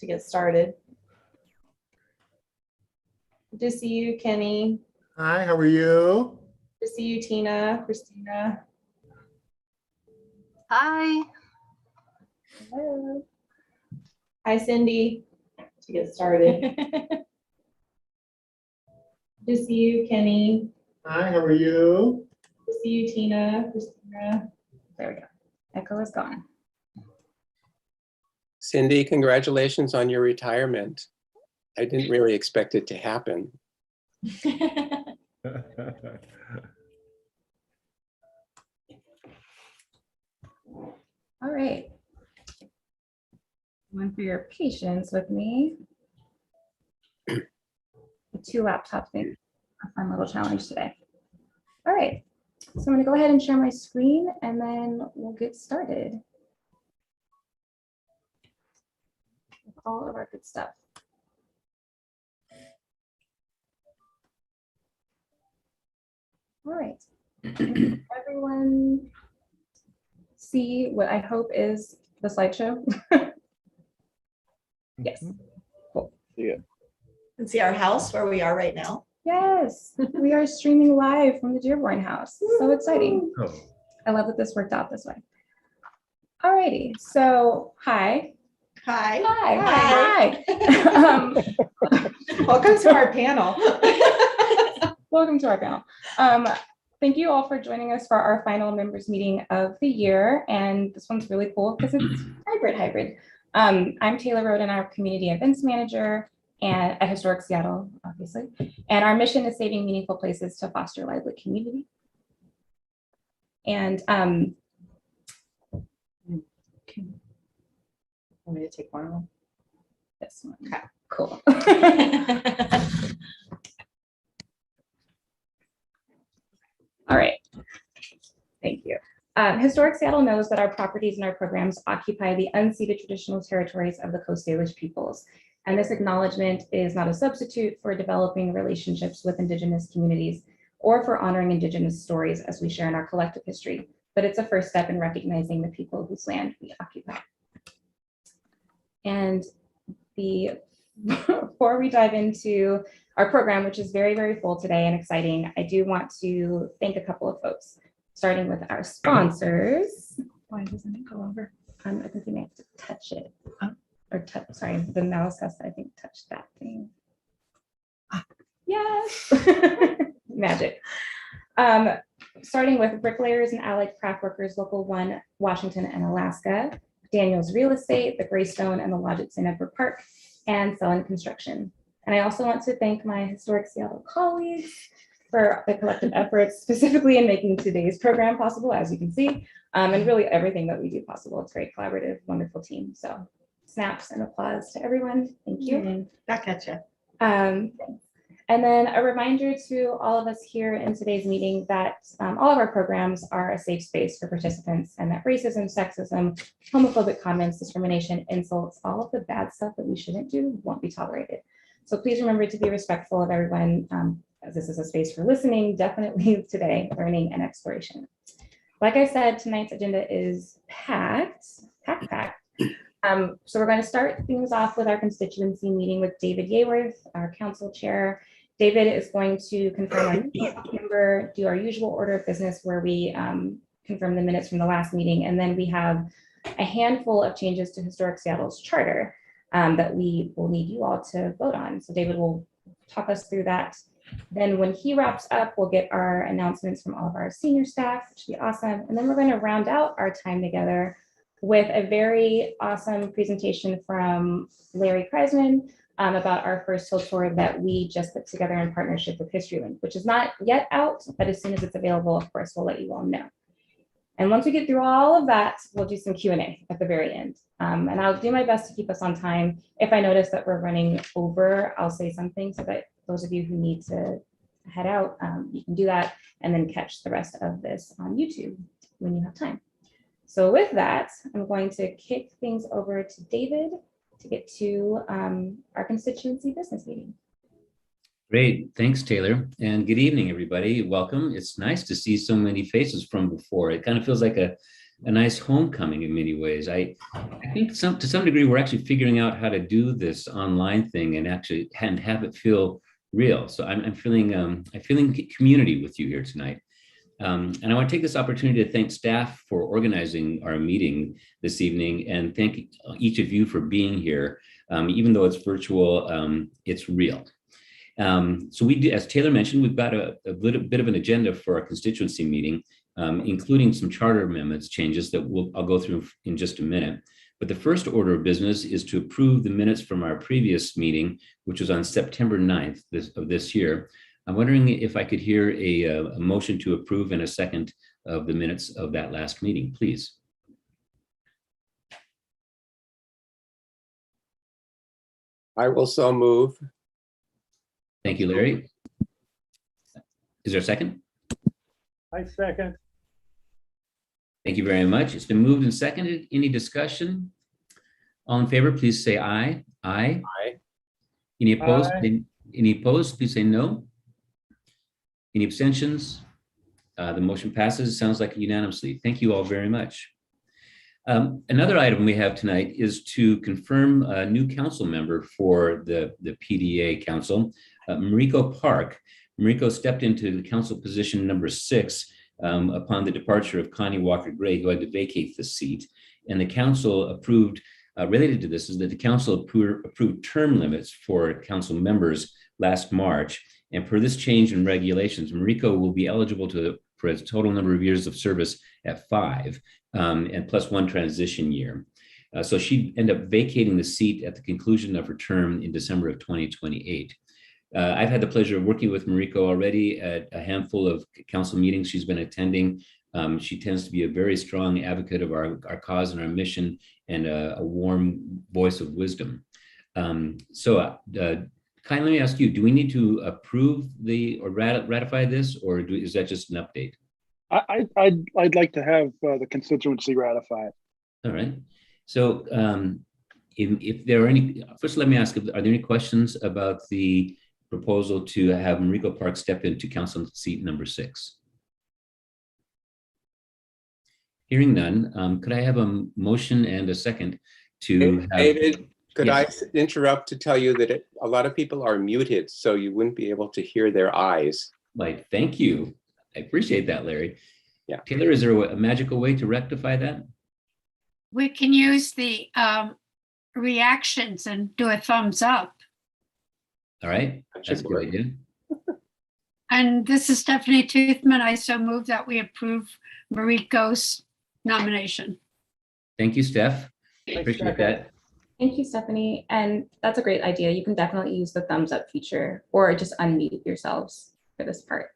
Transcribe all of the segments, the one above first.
to get started. Good to see you, Kenny. Hi, how are you? Good to see you, Tina, Christina. Hi. Hello. Hi, Cindy. To get started. Good to see you, Kenny. Hi, how are you? Good to see you, Tina, Christina. There we go. Echo is gone. Cindy, congratulations on your retirement. I didn't really expect it to happen. All right. One for your patience with me. The 2 laptops make a fun little challenge today. All right. So I'm going to go ahead and share my screen and then we'll get started. With all of our good stuff. All right. Can everyone see what I hope is the slideshow? Yes. Cool. Yeah. And see our house where we are right now. Yes, we are streaming live from the Dearborn house. So exciting. Oh, I love that this worked out this way. All righty. So, hi. Hi. Hi. Welcome to our panel. Welcome to our panel. Thank you all for joining us for our final members meeting of the year. And this one's really cool because it's hybrid. I'm Taylor Roden, our community events manager and at Historic Seattle, obviously. And our mission is saving meaningful places to foster lively community. And Want me to take one of them? this one. Okay. Cool. All right. Thank you. Historic Seattle knows that our properties and our programs occupy the unceded traditional territories of the Coast Salish peoples. And this acknowledgement is not a substitute for developing relationships with Indigenous communities or for honoring Indigenous stories as we share in our collective history, but it's a first step in recognizing the people whose land we occupy. And before we dive into our program, which is very, very full today and exciting, I do want to thank a couple of folks, starting with our sponsors. Why doesn't it go over? I think you may have to touch it. Sorry, the mouse has to, I think, touch that thing. Yes. Magic. Starting with Bricklayers and Allied Craft Workers, Local 1, Washington and Alaska, Daniel's Real Estate, the Greystone and the Lodge at St. Edward Park, and Selland Construction. And I also want to thank my Historic Seattle colleagues for the collective efforts, specifically in making today's program possible, as you can see, and really everything that we do possible. It's a very collaborative, wonderful team. So snaps and applause to everyone. Thank you. Back at you. And then a reminder to all of us here in today's meeting that all of our programs are a safe space for participants and that racism, sexism, homophobic comments, discrimination, insults, all of the bad stuff that we shouldn't do won't be tolerated. So please remember to be respectful of everyone, as this is a space for listening, definitely today, learning and exploration. Like I said, tonight's agenda is packed. So we're going to start things off with our constituency meeting with David Yeworth, our council chair. David is going to confirm our member, do our usual order of business where we confirm the minutes from the last meeting. And then we have a handful of changes to Historic Seattle's charter that we will need you all to vote on. So David will talk us through that. Then when he wraps up, we'll get our announcements from all of our senior staff, which will be awesome. And then we're going to round out our time together with a very awesome presentation from Larry Kreisman about our first Hill tour that we just put together in partnership with HistoryLink, which is not yet out, but as soon as it's available, of course, we'll let you all know. And once we get through all of that, we'll do some Q&A at the very end. And I'll do my best to keep us on time. If I notice that we're running over, I'll say something so that those of you who need to head out, you can do that and then catch the rest of this on YouTube when you have time. So with that, I'm going to kick things over to David to get to our constituency business meeting. Great, thanks, Taylor, and good evening, everybody. Welcome. It's nice to see so many faces from before. It kind of feels like a a nice homecoming in many ways. I think to some degree we're actually figuring out how to do this online thing and actually have it feel real. So I'm feeling community with you here tonight. And I want to take this opportunity to thank staff for organizing our meeting this evening and thank each of you for being here. Even though it's virtual, it's real. So we do, as Taylor mentioned, we've got a little bit of an agenda for our constituency meeting, including some charter amendments changes that I'll go through in just a minute. But the first order of business is to approve the minutes from our previous meeting, which was on September 9th of this year. I'm wondering if I could hear a motion to approve and a second of the minutes of that last meeting, please. I will so move. Thank you, Larry. Is there a second? I second. Thank you very much. It's been moved and seconded. Any discussion? All in favor, please say aye. Aye. Aye. Any opposed? Aye. Any opposed, please say no. Any abstentions? The motion passes. Sounds like unanimously. Thank you all very much. Another item we have tonight is to confirm a new council member for the PDA council, Mariko Park. Mariko stepped into the council position number 6 upon the departure of Connie Walker-Gray, who had to vacate the seat. And the council approved, related to this, is that the council approved term limits for council members last March. And per this change in regulations, Mariko will be eligible for a total number of years of service at 5, and plus 1 transition year. So she'd end up vacating the seat at the conclusion of her term in December of 2028. I've had the pleasure of working with Mariko already at a handful of council meetings she's been attending. She tends to be a very strong advocate of our cause and our mission and a warm voice of wisdom. Kindly let me ask you, do we need to approve or ratify this, or is that just an update? I'd like to have the constituency ratify it. All right. So if there are any, first let me ask, are there any questions about the proposal to have Mariko Park step into council seat number 6? Hearing none, could I have a motion and a second to have... David, could Yes. I interrupt to tell you that a lot of people are muted, so you wouldn't be able to hear their eyes. Like, thank you. I appreciate that, Larry. Yeah. Taylor, is there a magical way to rectify that? We can use the reactions and do a thumbs up. All right, That that's a should good work. idea. And this is Stephanie Toothman. I so move that we approve Mariko's nomination. Thank you, Steph. Appreciate that. Thank you, Stephanie. And that's a great idea. You can definitely use the thumbs up feature or just unmute yourselves for this part.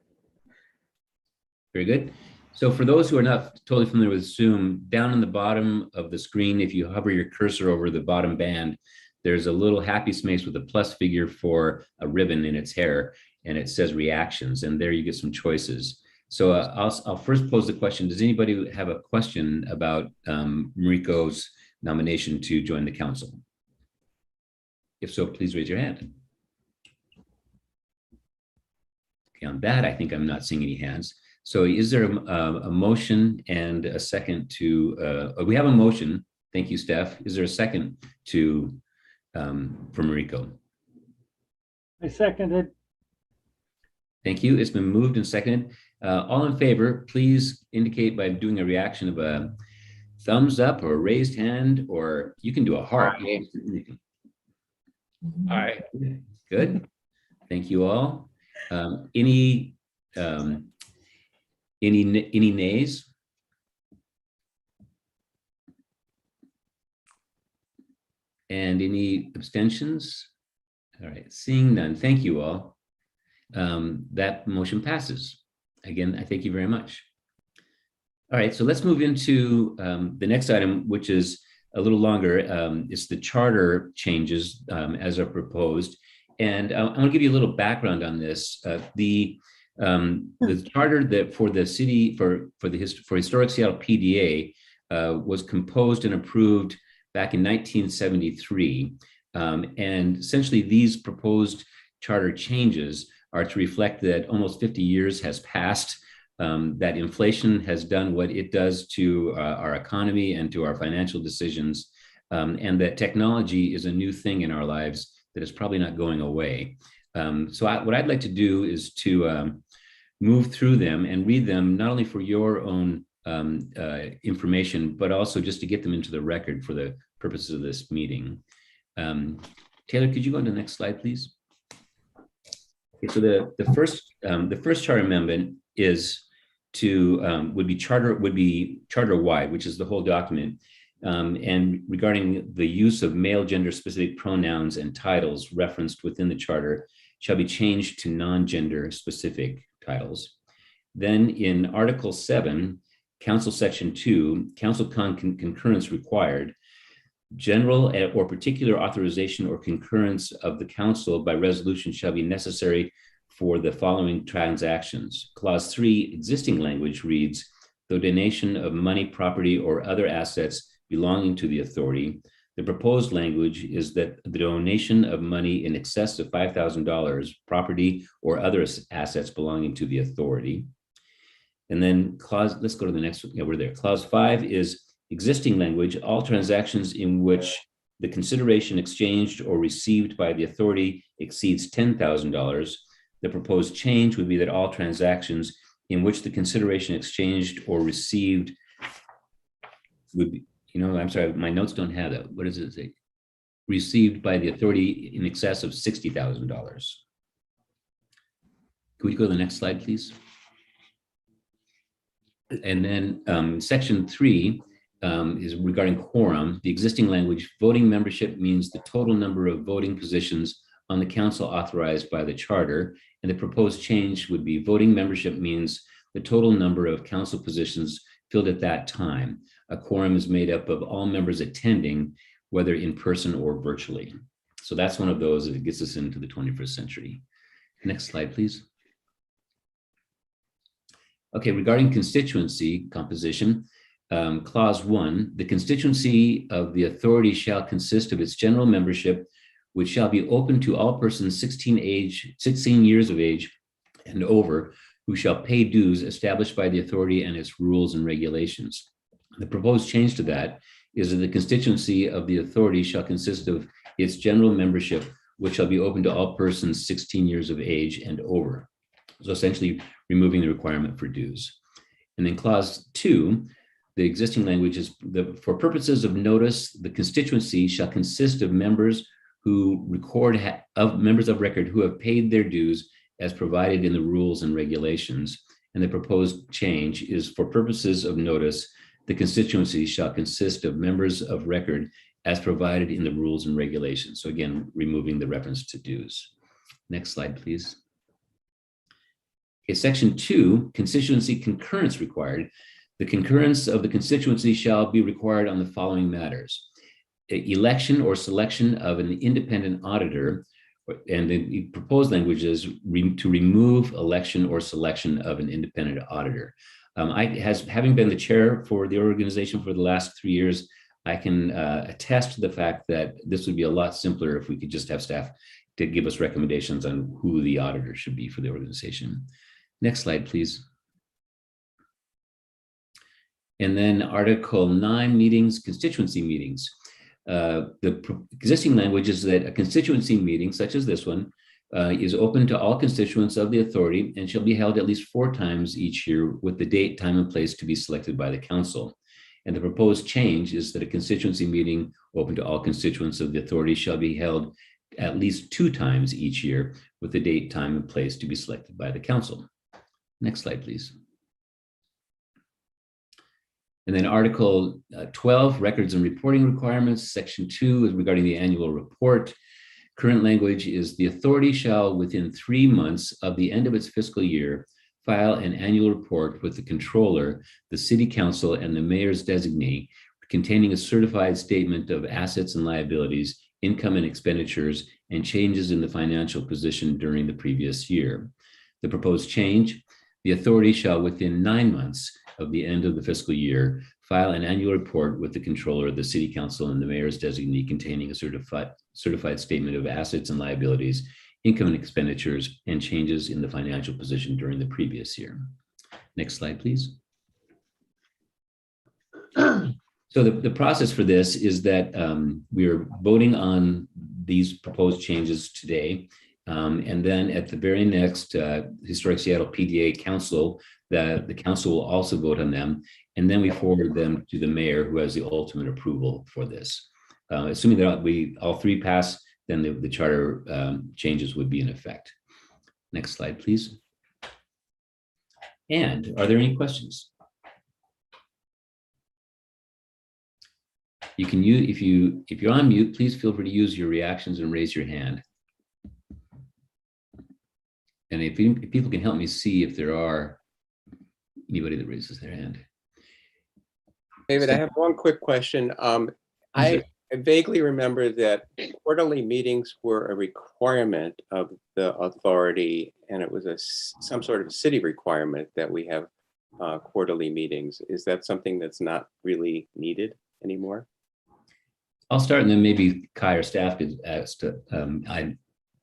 Very good. So for those who are not totally familiar with Zoom, down in the bottom of the screen, if you hover your cursor over the bottom band, there's a little happy space with a plus figure for a ribbon in its hair, and it says reactions, and there you get some choices. So I'll first pose the question, does anybody have a question about Mariko's nomination to join the council? If so, please raise your hand. Okay, on that, I think I'm not seeing any hands. So is there a motion and a second to, we have a motion. Thank you, Steph. Is there a second to, for Mariko? I second it. Thank you. It's been moved and seconded. All in favor, please indicate by doing a reaction of a thumbs up or a raised hand, or you can do a heart. Aye. Aye. Good. Thank you all. Any nays? And any abstentions? All right, seeing none, thank you all. That motion passes. Again, I thank you very much. All right, so let's move into the next item, which is a little longer. It's the charter changes as are proposed. And I want to give you a little background on this. The charter that for the city, for Historic Seattle PDA was composed and approved back in 1973. And essentially these proposed charter changes are to reflect that almost 50 years has passed that inflation has done what it does to our economy and to our financial decisions, and that technology is a new thing in our lives that is probably not going away. What I'd like to do is to move through them and read them, not only for your own information, but also just to get them into the record for the purposes of this meeting. Taylor, could you go to the next slide, please? Okay, so the first charter amendment is to would be charter-wide, which is the whole document, and regarding the use of male gender specific pronouns and titles referenced within the charter shall be changed to non-gender specific titles. Then in Article 7, Council Section 2, Council concurrence required, general or particular authorization or concurrence of the council by resolution shall be necessary for the following transactions. Clause 3, existing language reads, the donation of money, property, or other assets belonging to the authority. The proposed language is that the donation of money in excess of $5,000, property, or other assets belonging to the authority. And then let's go to the next one. Yeah, we're there. Clause 5 is existing language, all transactions in which the consideration exchanged or received by the authority exceeds $10,000. The proposed change would be that all transactions in which the consideration exchanged or received would be, I'm sorry, my notes don't have that. What does it say? Received by the authority in excess of $60,000. Could we go to the next slide, please? And then section 3 is regarding quorum. The existing language, voting membership means the total number of voting positions on the council authorized by the charter. And the proposed change would be voting membership means the total number of council positions filled at that time. A quorum is made up of all members attending, whether in person or virtually. So that's one of those that gets us into the 21st century. Next slide, please. Okay, regarding constituency composition, clause 1, the constituency of the authority shall consist of its general membership, which shall be open to all persons 16 years of age and over, who shall pay dues established by the authority and its rules and regulations. The proposed change to that is that the constituency of the authority shall consist of its general membership, which shall be open to all persons 16 years of age and over. So essentially removing the requirement for dues. And then clause 2, the existing language is for purposes of notice, the constituency shall consist of members who members of record who have paid their dues as provided in the rules and regulations. And the proposed change is for purposes of notice, the constituency shall consist of members of record as provided in the rules and regulations. So again, removing the reference to dues. Next slide, please. Okay, section 2, constituency concurrence required. The concurrence of the constituency shall be required on the following matters. Election or selection of an independent auditor, and the proposed language is to remove election or selection of an independent auditor. Having been the chair for the organization for the last 3 years, I can attest to the fact that this would be a lot simpler if we could just have staff to give us recommendations on who the auditor should be for the organization. Next slide, please. And then Article 9, meetings, constituency meetings. The existing language is that a constituency meeting, such as this one, is open to all constituents of the authority and shall be held at least 4 times each year with the date, time, and place to be selected by the council. And the proposed change is that a constituency meeting open to all constituents of the authority shall be held at least 2 times each year with the date, time, and place to be selected by the council. Next slide, please. And then Article 12, records and reporting requirements. Section 2 is regarding the annual report. Current language is the authority shall, within 3 months of the end of its fiscal year, file an annual report with the controller, the city council, and the mayor's designee, containing a certified statement of assets and liabilities, income and expenditures, and changes in the financial position during the previous year. The proposed change, the authority shall, within 9 months of the end of the fiscal year, file an annual report with the controller, the city council, and the mayor's designee containing a certified statement of assets and liabilities, income and expenditures, and changes in the financial position during the previous year. Next slide, please. So the process for this is that we are voting on these proposed changes today. And then at the very next Historic Seattle PDA Council, the council will also vote on them. And then we forward them to the mayor, who has the ultimate approval for this. Assuming that we all three pass, then the charter changes would be in effect. Next slide, please. And are there any questions? You can use, if you're on mute, please feel free to use your reactions and raise your hand. And if people can help me see if there are anybody that raises their hand. David, I have one quick question. I vaguely remember that quarterly meetings were a requirement of the authority, and it was some sort of city requirement that we have quarterly meetings. Is that something that's not really needed anymore? I'll start, and then maybe Kai or staff could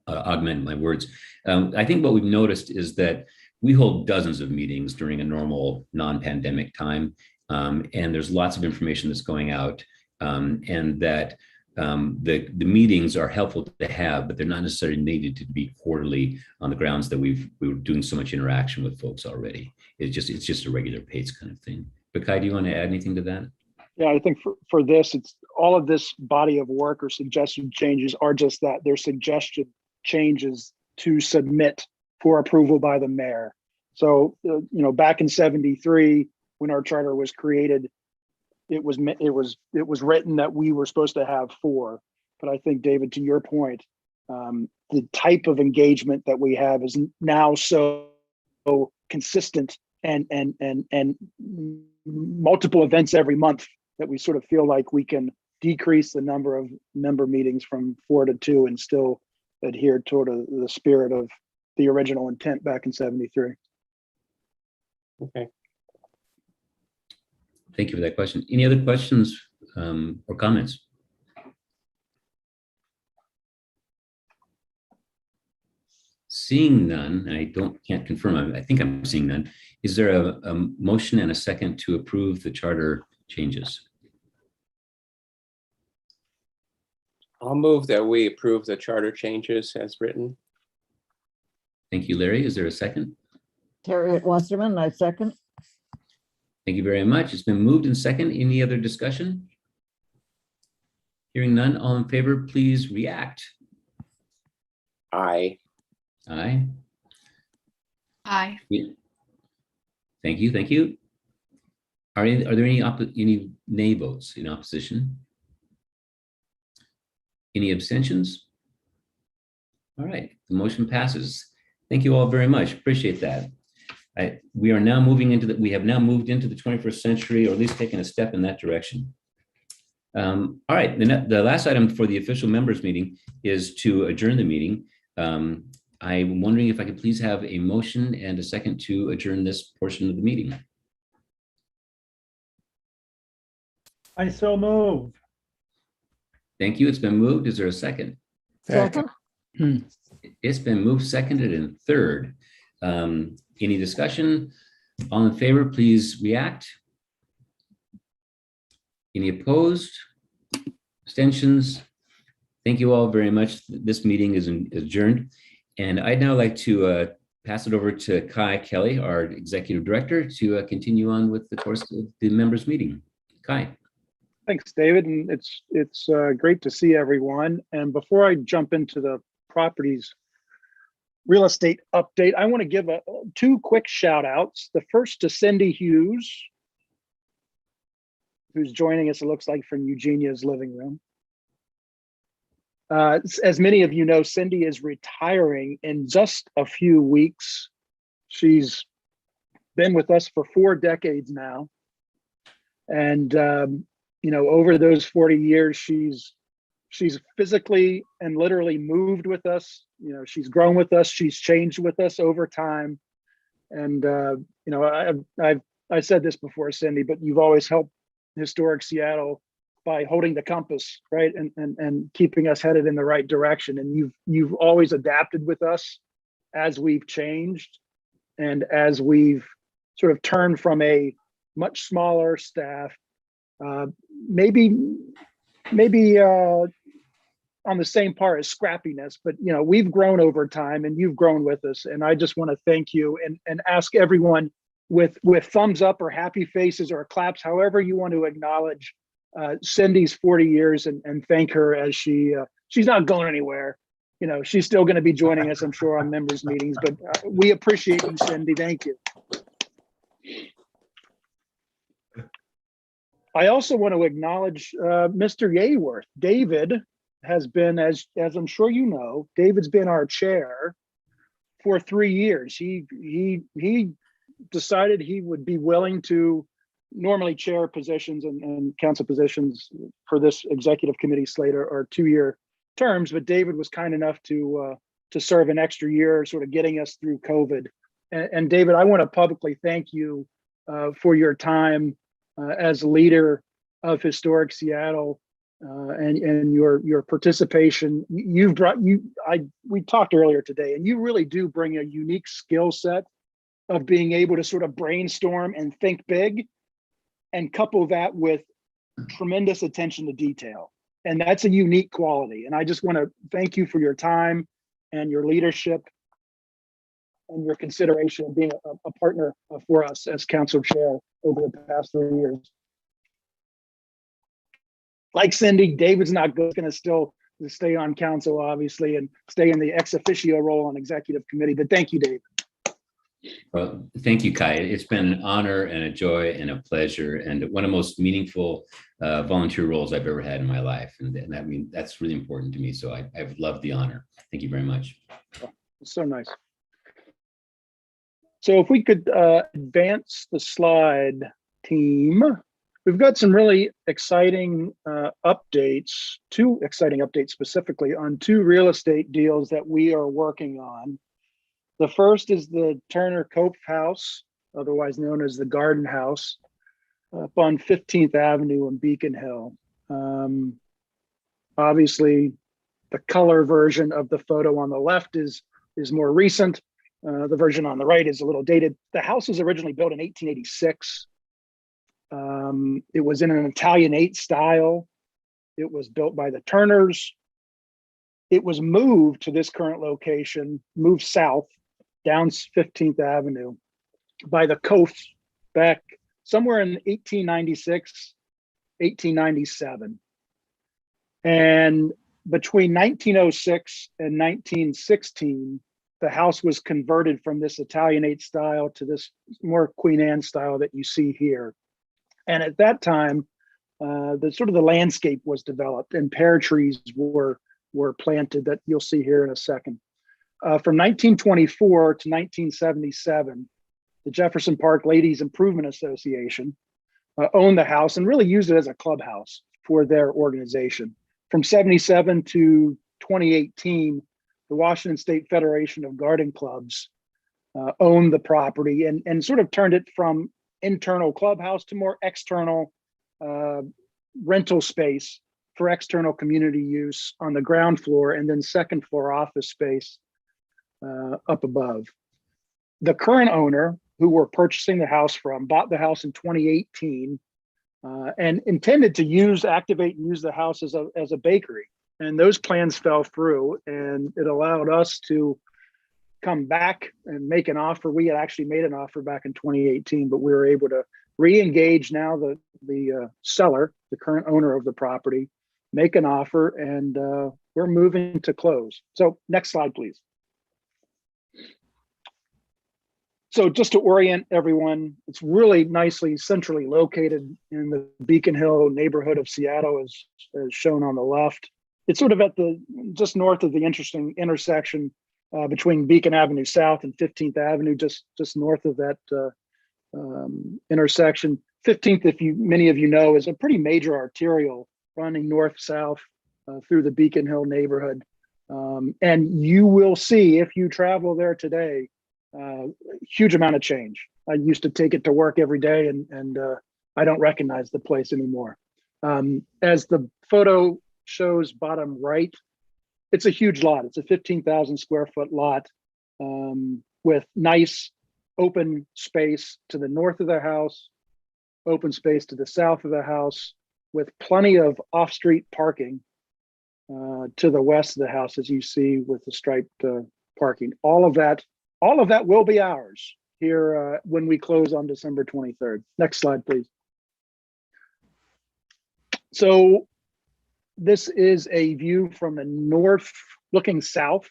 augment my words. I think what we've noticed is that we hold dozens of meetings during a normal non-pandemic time, and there's lots of information that's going out, and that the meetings are helpful to have, but they're not necessarily needed to be quarterly on the grounds that we were doing so much interaction with folks already. It's just a regular pace kind of thing. But Kai, do you want to add anything to that? Yeah, I think for this, it's all of this body of work or suggested changes are just that. They're suggested changes to submit for approval by the mayor. So, back in '73, when our charter was created, it was written that we were supposed to have 4. But I think, David, to your point, the type of engagement that we have is now so consistent and multiple events every month that we sort of feel like we can decrease the number of member meetings from 4 to 2 and still adhere toward the spirit of the original intent back in '73. Okay. Thank you for that question. Any other questions or comments? Seeing none, I can't confirm. I think I'm seeing none. Is there a motion and a second to approve the charter changes? I'll move that we approve the charter changes as written. Thank you, Larry. Is there a second? Harriet Wasserman, I second. Thank you very much. It's been moved and second. Any other discussion? Hearing none, all in favor, please react. Aye. Aye. Aye. Thank you. Thank you. Are there any nay votes in opposition? Any abstentions? All right, the motion passes. Thank you all very much. Appreciate that. We have now moved into the 21st century, or at least taken a step in that direction. All right, the last item for the official members meeting is to adjourn the meeting. I'm wondering if I could please have a motion and a second to adjourn this portion of the meeting. I so move. Thank you. It's been moved. Is there a second? Second. It's been moved, seconded, and third. Any discussion? All in favor, please react. Any opposed? Abstentions? Thank you all very much. This meeting is adjourned. And I'd now like to pass it over to Kai Kelly, our Executive Director, to continue on with the course of the members meeting. Kai. Thanks, David, and it's great to see everyone. And before I jump into the properties real estate update, I want to give 2 quick shout outs. The first to Cindy Hughes, who's joining us, it looks like, from Eugenia's living room. As many of you know, Cindy is retiring in just a few weeks. She's been with us for 4 decades now. And, over those 40 years, she's physically and literally moved with us. She's grown with us. She's changed with us over time. And, I said this before, Cindy, but you've always helped Historic Seattle by holding the compass, right? And keeping us headed in the right direction. And you've always adapted with us as we've changed and as we've sort of turn from a much smaller staff, maybe on the same par as scrappiness, but we've grown over time and you've grown with us. And I just want to thank you and ask everyone with thumbs up or happy faces or claps, however you want to acknowledge Cindy's 40 years and thank her as she's not going anywhere. She's still going to be joining us, I'm sure, on members meetings, but we appreciate you, Cindy. Thank you. I also want to acknowledge Mr. Yeaworth. David has been, as I'm sure you know, David's been our chair for 3 years. He decided he would be willing to normally chair positions and council positions for this executive committee slate are 2-year terms, but David was kind enough to serve an extra year, sort of getting us through COVID. And David, I want to publicly thank you for your time as leader of Historic Seattle and your participation. We talked earlier today, and you really do bring a unique skill set of being able to sort of brainstorm and think big, and couple that with tremendous attention to detail. And that's a unique quality. And I just want to thank you for your time and your leadership and your consideration of being a partner for us as council chair over the past 3 years. Like Cindy, David's not going to still stay on council, obviously, and stay in the ex officio role on executive committee, but thank you, David. Well, thank you, Kai. It's been an honor and a joy and a pleasure and one of the most meaningful volunteer roles I've ever had in my life. And I mean, that's really important to me. So I've loved the honor. Thank you very much. It's so nice. So if we could advance the slide, team. We've got some really exciting updates, 2 exciting updates specifically on 2 real estate deals that we are working on. The first is the Turner Cope House, otherwise known as the Garden House, up on 15th Avenue in Beacon Hill. Obviously, the color version of the photo on the left is more recent. The version on the right is a little dated. The house was originally built in 1886. It was in an Italianate style. It was built by the Turners. It was moved to this current location, moved south down 15th Avenue by the Coates back somewhere in 1896, 1897. And between 1906 and 1916, the house was converted from this Italianate style to this more Queen Anne style that you see here. And at that time, the landscape was developed and pear trees were planted that you'll see here in a second. From 1924 to 1977, the Jefferson Park Ladies Improvement Association owned the house and really used it as a clubhouse for their organization. From 77 to 2018, the Washington State Federation of Garden Clubs owned the property and sort of turned it from internal clubhouse to more external rental space for external community use on the ground floor, and then second floor office space up above. The current owner, who we're purchasing the house from, bought the house in 2018 and intended to activate and use the house as a bakery. And those plans fell through, and it allowed us to come back and make an offer. We had actually made an offer back in 2018, but we were able to re-engage now the seller, the current owner of the property, make an offer, and we're moving to close. So next slide, please. So just to orient everyone, it's really nicely centrally located in the Beacon Hill neighborhood of Seattle, as shown on the left. It's sort of at just north of the interesting intersection between Beacon Avenue South and 15th Avenue, just north of that intersection. 15th, many of you know, is a pretty major arterial running north-south through the Beacon Hill neighborhood. And you will see, if you travel there today, huge amount of change. I used to take it to work every day, and I don't recognize the place anymore. As the photo shows bottom right, it's a huge lot. It's a 15,000 square foot lot with nice open space to the north of the house, open space to the south of the house, with plenty of off-street parking to the west of the house, as you see with the striped parking. All of that will be ours here when we close on December 23rd. Next slide, please. So this is a view from the north looking south.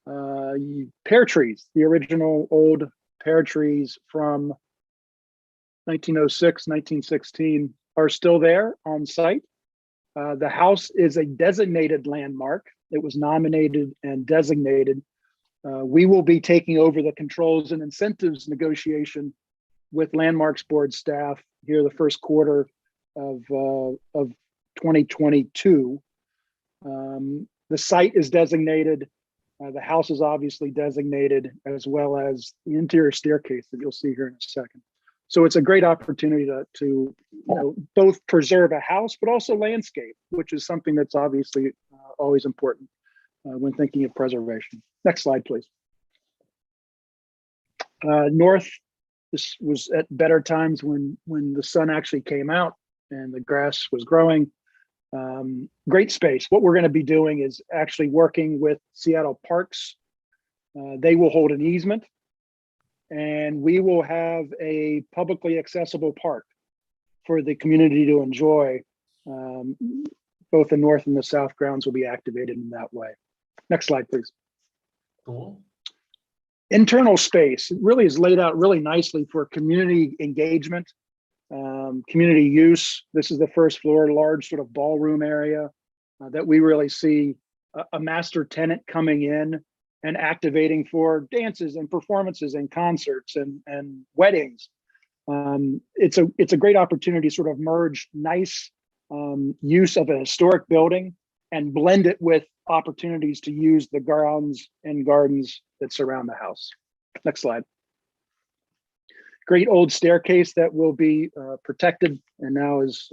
Pear trees, the original old pear trees from 1906, 1916 are still there on site. The house is a designated landmark. It was nominated and designated. We will be taking over the controls and incentives negotiation with Landmarks Board staff here the first quarter of 2022. The site is designated. The house is obviously designated, as well as the interior staircase that you'll see here in a second. So it's a great opportunity to both preserve a house, but also landscape, which is something that's obviously always important when thinking of preservation. Next slide, please. North, this was at better times when the sun actually came out and the grass was growing. Great space. What we're going to be doing is actually working with Seattle Parks. They will hold an easement, and we will have a publicly accessible park for the community to enjoy. Both the north and the south grounds will be activated in that way. Next slide, please. Cool. Internal space really is laid out really nicely for community engagement, community use. This is the first floor, large sort of ballroom area that we really see a master tenant coming in and activating for dances and performances and concerts and weddings. It's a great opportunity to sort of merge nice use of a historic building and blend it with opportunities to use the grounds and gardens that surround the house. Next slide. Great old staircase that will be protected and now is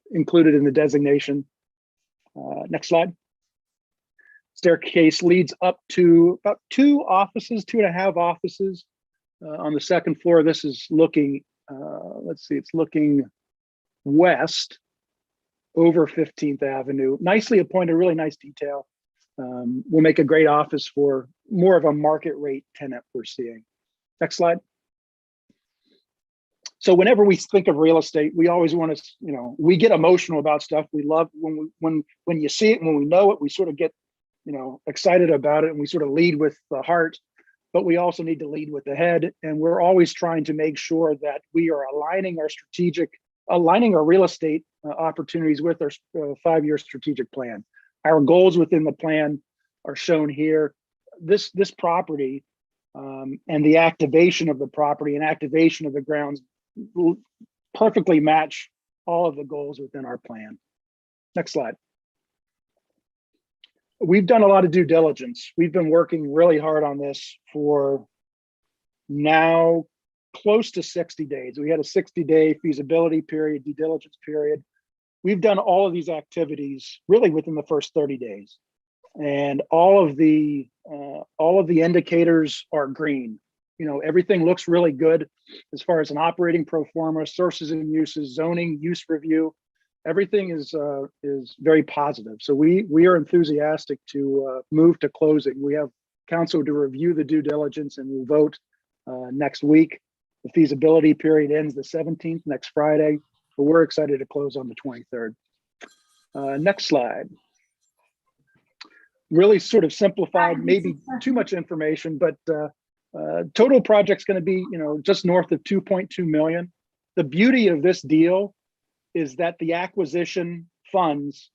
included in the designation. Next slide. Staircase leads up to about 2.5 offices on the second floor. This is looking, let's see, it's looking west over 15th Avenue. Nicely appointed, really nice detail. Will make a great office for more of a market rate tenant we're seeing. Next slide. So whenever we think of real estate, we always want to, we get emotional about stuff. We love when you see it, when we know it, we sort of get, excited about it, and we sort of lead with the heart, but we also need to lead with the head. And we're always trying to make sure that we are aligning our real estate opportunities with our 5-year strategic plan. Our goals within the plan are shown here. This property and the activation of the property and activation of the grounds will perfectly match all of the goals within our plan. Next slide. We've done a lot of due diligence. We've been working really hard on this for now close to 60 days. We had a 60-day feasibility period, due diligence period. We've done all of these activities really within the first 30 days. And all of the indicators are green. Everything looks really good as far as an operating pro forma, sources and uses, zoning, use review. Everything is very positive. So we are enthusiastic to move to closing. We have council to review the due diligence, and we'll vote next week. The feasibility period ends the 17th, next Friday, but we're excited to close on the 23rd. Next slide. Really sort of simplified, maybe too much information, but total project's going to be, just north of 2.2 million. The beauty of this deal is that the acquisition funds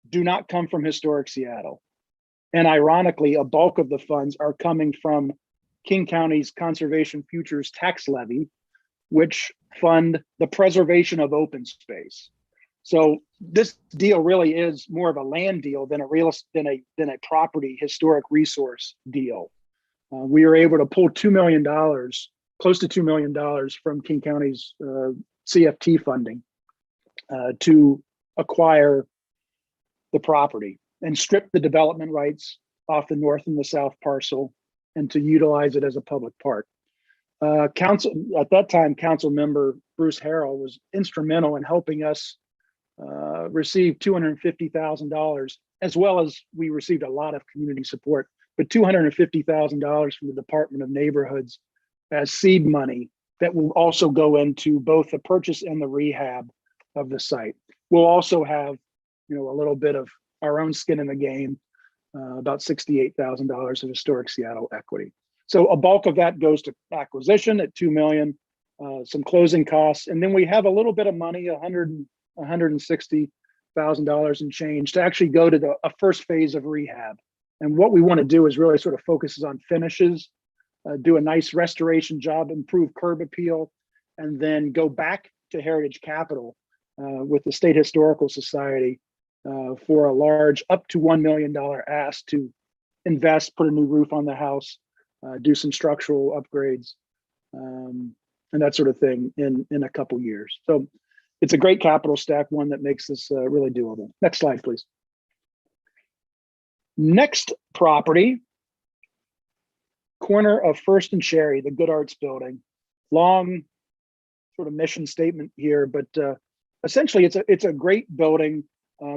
do not come from Historic Seattle. And ironically, a bulk of the funds are coming from King County's Conservation Futures Tax Levy, which fund the preservation of open space. So this deal really is more of a land deal than a property historic resource deal. We are able to pull $2 million, close to $2 million from King County's CFT funding to acquire the property and strip the development rights off the north and the south parcel and to utilize it as a public park. Council at that time, council member Bruce Harrell was instrumental in helping us receive $250,000, as well as we received a lot of community support, but $250,000 from the Department of Neighborhoods as seed money that will also go into both the purchase and the rehab of the site. We'll also have, a little bit of our own skin in the game, about $68,000 of historic Seattle equity. So a bulk of that goes to acquisition at $2 million, some closing costs, and then we have a little bit of money, $160,000 and change, to actually go to a first phase of rehab. And what we want to do is really sort of focuses on finishes, do a nice restoration job, improve curb appeal, and then go back to Heritage Capital with the State Historical Society for a large up to $1 million ask to invest, put a new roof on the house, do some structural upgrades, and that sort of thing in a couple years. So it's a great capital stack, one that makes this really doable. Next slide, please. Next property, corner of First and Cherry, the Good Arts Building. Long sort of mission statement here, but essentially it's a great building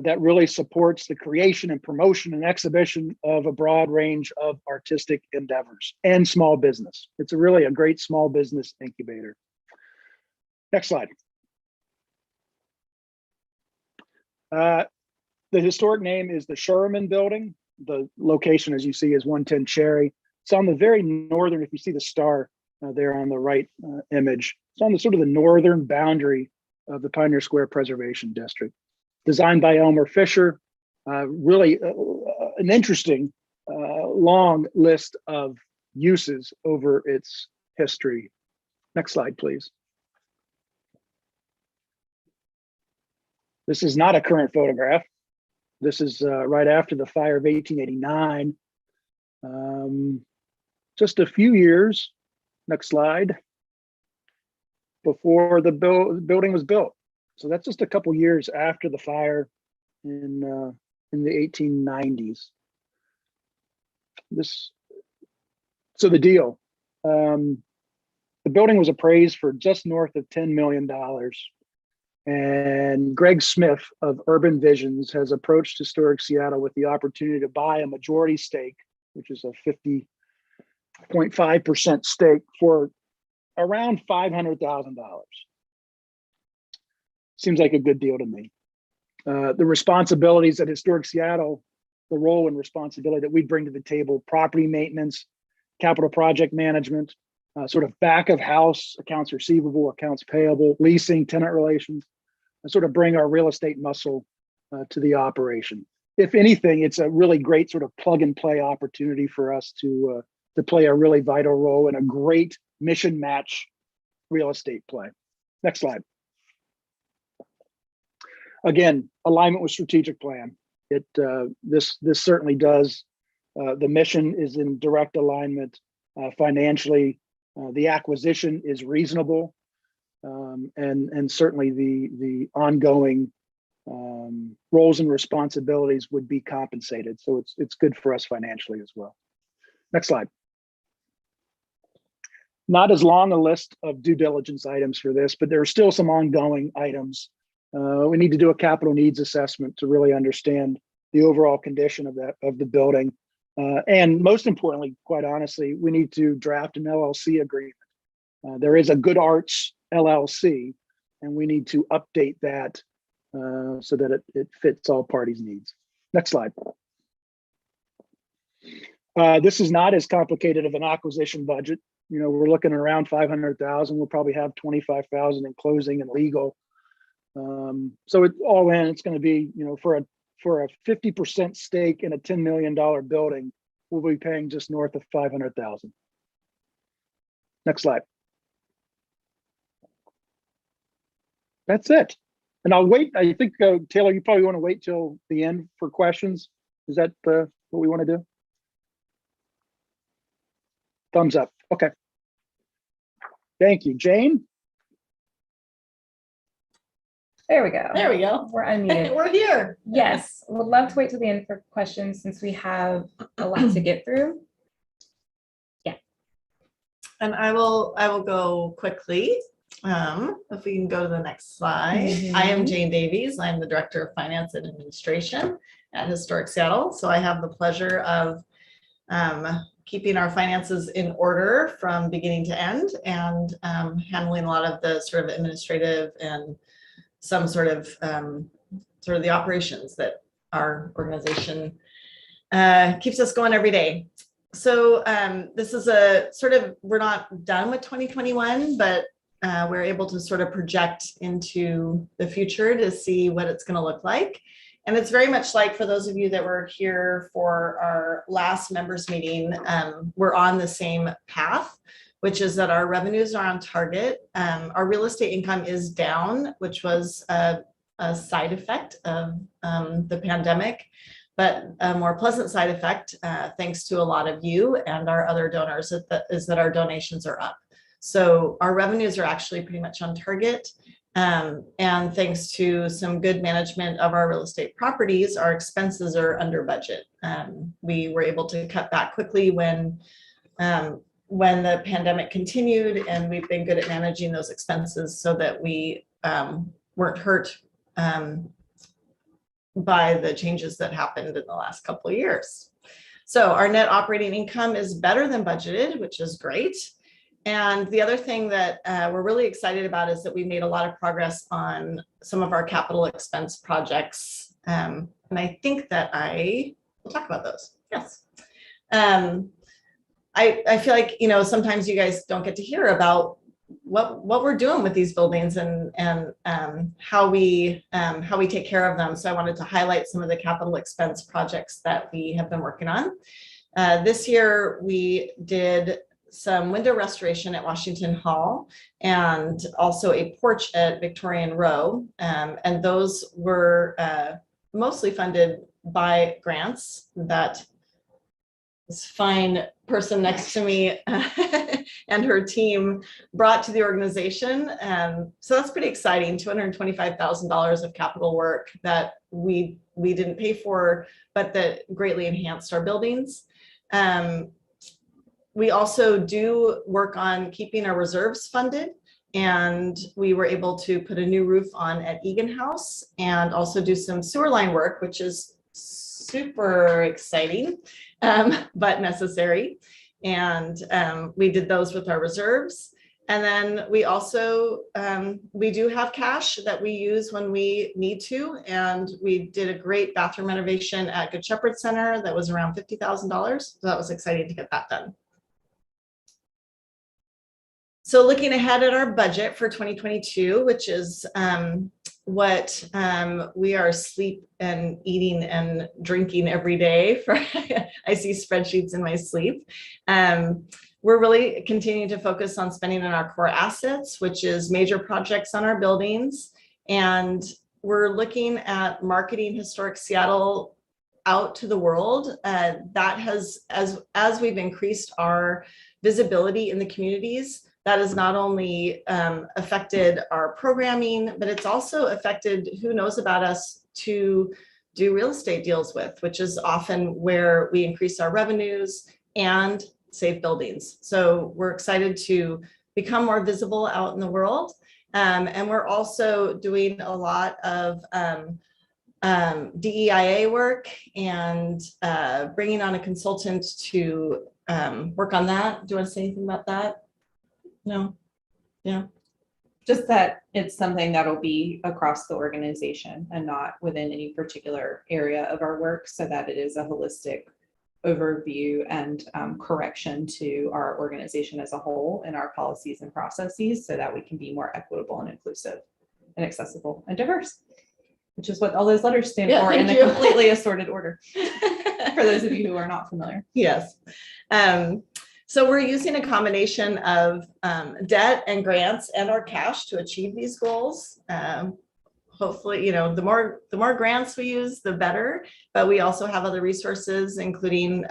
that really supports the creation and promotion and exhibition of a broad range of artistic endeavors and small business. It's really a great small business incubator. Next slide. The historic name is the Sherman Building. The location, as you see, is 110 Cherry. It's on the very northern, if you see the star there on the right image, it's on the sort of the northern boundary of the Pioneer Square Preservation District. Designed by Elmer Fisher, really an interesting long list of uses over its history. Next slide, please. This is not a current photograph. This is right after the fire of 1889. Just a few years, next slide, before the building was built. So that's just a couple years after the fire in the 1890s. So the deal, the building was appraised for just north of $10 million. And Greg Smith of Urban Visions has approached Historic Seattle with the opportunity to buy a majority stake, which is a 50.5% stake, for around $500,000. Seems like a good deal to me. The responsibilities at Historic Seattle, the role and responsibility that we bring to the table: property maintenance, capital project management, sort of back of house, accounts receivable, accounts payable, leasing, tenant relations, and sort of bring our real estate muscle to the operation. If anything, it's a really great sort of plug and play opportunity for us to play a really vital role in a great mission match real estate play. Next slide. Again, alignment with strategic plan. This certainly does. The mission is in direct alignment financially. The acquisition is reasonable, and certainly the ongoing roles and responsibilities would be compensated. So it's good for us financially as well. Next slide. Not as long a list of due diligence items for this, but there are still some ongoing items. We need to do a capital needs assessment to really understand the overall condition of the building. And most importantly, quite honestly, we need to draft an LLC agreement. There is a Good Arts LLC, and we need to update that so that it fits all parties' needs. Next slide. This is not as complicated of an acquisition budget. We're looking at around 500,000. We'll probably have 25,000 in closing and legal. So it all in, it's going to be, for a 50% stake in a $10 million building, we'll be paying just north of 500,000. Next slide. That's it. And I'll wait. I think, Taylor, you probably want to wait till the end for questions. Is that what we want to do? Thumbs up. Okay. Thank you. Jane? There we go. There we go. We're unmuted. We're here. Yes, would love to wait till the end for questions since we have a lot to get through. And I will go quickly. If we can go to the next slide. I am Jane Davies. I'm the Director of Finance and Administration at Historic Seattle. So I have the pleasure of keeping our finances in order from beginning to end and handling a lot of the sort of administrative and some sort of the operations that our organization keeps us going every day. So this is a sort of, we're not done with 2021, but we're able to sort of project into the future to see what it's going to look like. And it's very much like, for those of you that were here for our last members meeting, we're on the same path, which is that our revenues are on target. Our real estate income is down, which was a side effect of the pandemic, but a more pleasant side effect, thanks to a lot of you and our other donors, is that our donations are up. So our revenues are actually pretty much on target. And thanks to some good management of our real estate properties, our expenses are under budget. We were able to cut back quickly when the pandemic continued, and we've been good at managing those expenses so that we weren't hurt by the changes that happened in the last couple of years. So our net operating income is better than budgeted, which is great. And the other thing that we're really excited about is that we made a lot of progress on some of our capital expense projects. And I think that I will talk about those. Yes. I feel like, sometimes you guys don't get to hear about what we're doing with these buildings and how we take care of them. So I wanted to highlight some of the capital expense projects that we have been working on. This year, we did some window restoration at Washington Hall and also a porch at Victorian Row. And those were mostly funded by grants that this fine person next to me and her team brought to the organization. So that's pretty exciting, $225,000 of capital work that we didn't pay for, but that greatly enhanced our buildings. We also do work on keeping our reserves funded, and we were able to put a new roof on at Egan House and also do some sewer line work, which is super exciting, but necessary. And we did those with our reserves. And then we also, we do have cash that we use when we need to. And we did a great bathroom renovation at Good Shepherd Center that was around $50,000. So that was exciting to get that done. So looking ahead at our budget for 2022, which is what we are sleep and eating and drinking every day. I see spreadsheets in my sleep. We're really continuing to focus on spending on our core assets, which is major projects on our buildings. And we're looking at marketing Historic Seattle out to the world. That has, as we've increased our visibility in the communities, that has not only affected our programming, but it's also affected who knows about us to do real estate deals with, which is often where we increase our revenues and save buildings. So we're excited to become more visible out in the world. And we're also doing a lot of DEIA work and bringing on a consultant to work on that. Do you want to say anything about that? No. Yeah. Just that it's something that'll be across the organization and not within any particular area of our work, so that it is a holistic overview and correction to our organization as a whole and our policies and processes, so that we can be more equitable and inclusive and accessible and diverse, which is what all those letters stand for in a completely assorted order, for those of you who are not familiar. Yes. So we're using a combination of debt and grants and our cash to achieve these goals. Hopefully, the more grants we use, the better, but we also have other resources, including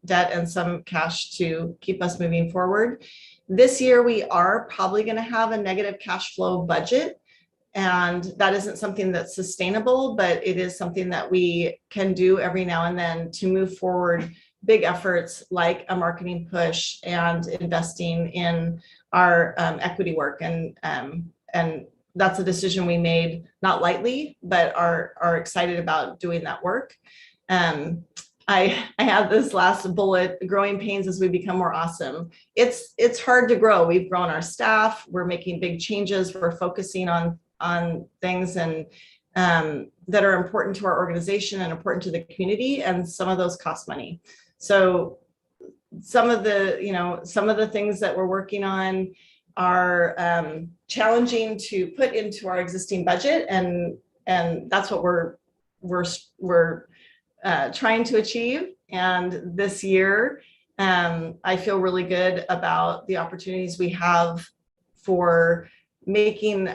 debt and some cash to keep us moving forward. This year, we are probably going to have a negative cash flow budget. And that isn't something that's sustainable, but it is something that we can do every now and then to move forward big efforts like a marketing push and investing in our equity work. And that's a decision we made not lightly, but are excited about doing that work. I have this last bullet, growing pains as we become more awesome. It's hard to grow. We've grown our staff. We're making big changes. We're focusing on things and that are important to our organization and important to the community. And some of those cost money. So some of the things that we're working on are challenging to put into our existing budget. And that's what we're trying to achieve. And this year, I feel really good about the opportunities we have for making